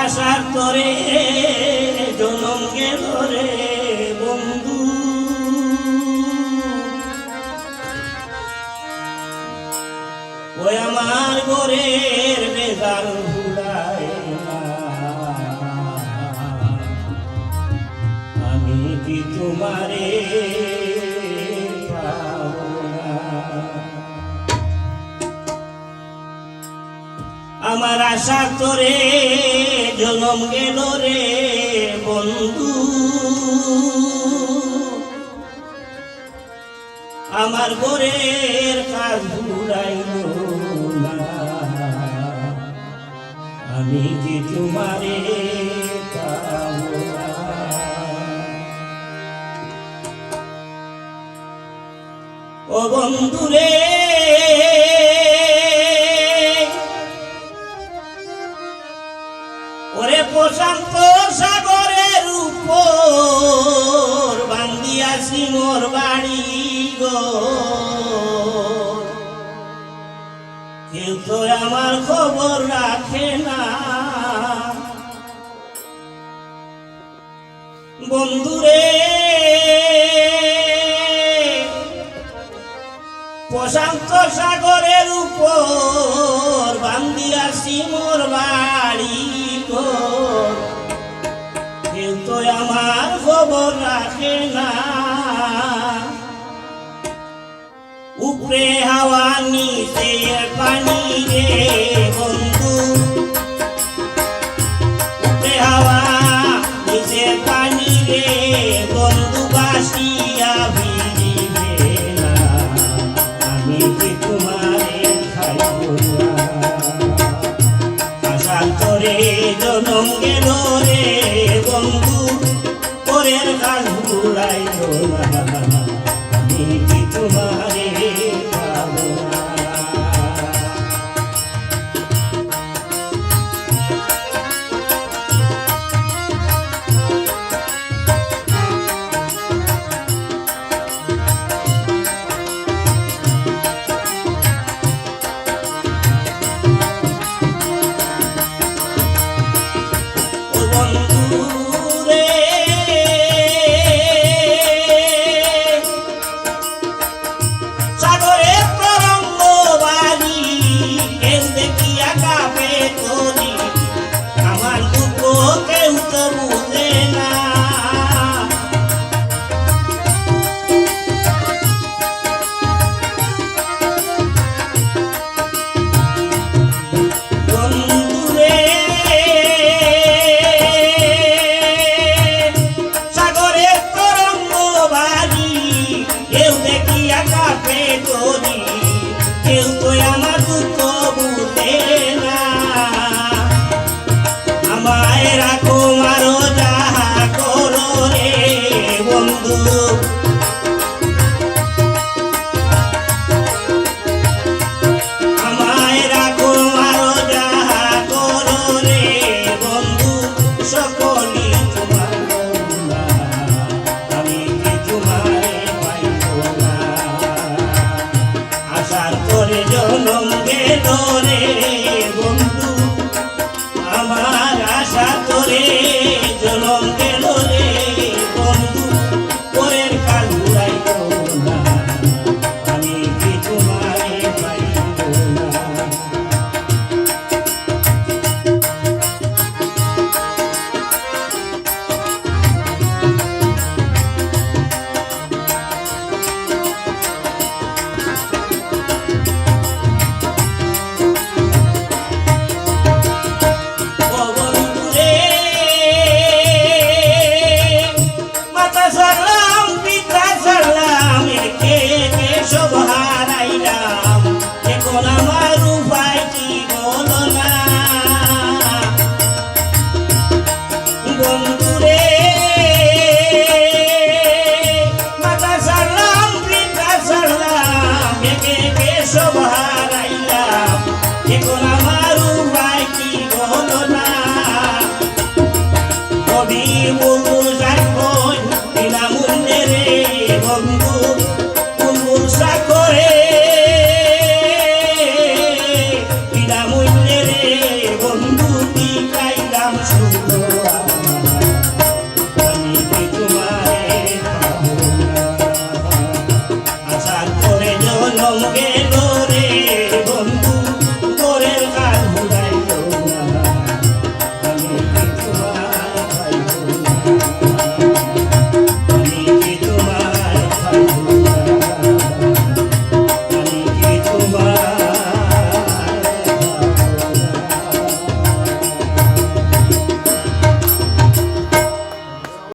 আশার তরে জনম গেল রে বন্ধু, ওই আমার গোরের বেজাল ভুলায় না, আমি কি তোমারে পাবো না। আমার আশার তরে জনম গেল রে বন্ধু, আমার গোরের কাজ ভুলাইল না, আমি কি তোমারে পাবো না। ও বন্ধুরে ওরে প্রশান্ত সাগরের উপর বান্দিয়াছি মোর বাড়ি গো, কেউ তো আমার খবর রাখে না। বন্ধুরে প্রশান্ত সাগরের উপর বান্দিয়াছি মোর বাড়ি গো, কেউ তো আমার খবর রাখে না। উপরে হাওয়া নিচে পানি রে বন্ধু, উপরে হাওয়া নিচে পানি রে বন্ধু, বাসিয়া ভিড়িবে না, আমি কি তোমারে খাইব না। আশার তরে জনম গেল রে বন্ধু, পরের কাজ ভুলাইল না, আমি কি তোমারে পাবো না। ও বন্ধু রে সাগরের তরঙ্গ বাড়ি কেউ দেখিয়া কাঁপে তরি, আমার দুঃখ কেউ তো বুঝে না। বন্ধুরে সাগরের তরঙ্গ বাড়ি কেউ দেখিয়া কাঁপে তরি, কেউ তো আমার দুঃখ বুঝে না। আমায় রাখো মারো যাহা করো রে বন্ধু, আমায় রাখো মারো যাহা করো রে বন্ধু, সকলই তোমার করুণা, আমি কি তোমারে পাইব না। আশার তরে জনম গেল রে বন্ধু, আমার আশা তরে জনম গেল রে বন্ধু, পরের কাল ঘুরাইল না, আমি কি তোমারে পাইব না। ও বন্ধুরে মাতা সারলাম পিতা সারলাম, একে একে সব হারাইলাম, এখন আমার উপায় কি বলো না। বন্ধুরে মাতা সারলাম পিতা সারলাম, একে একে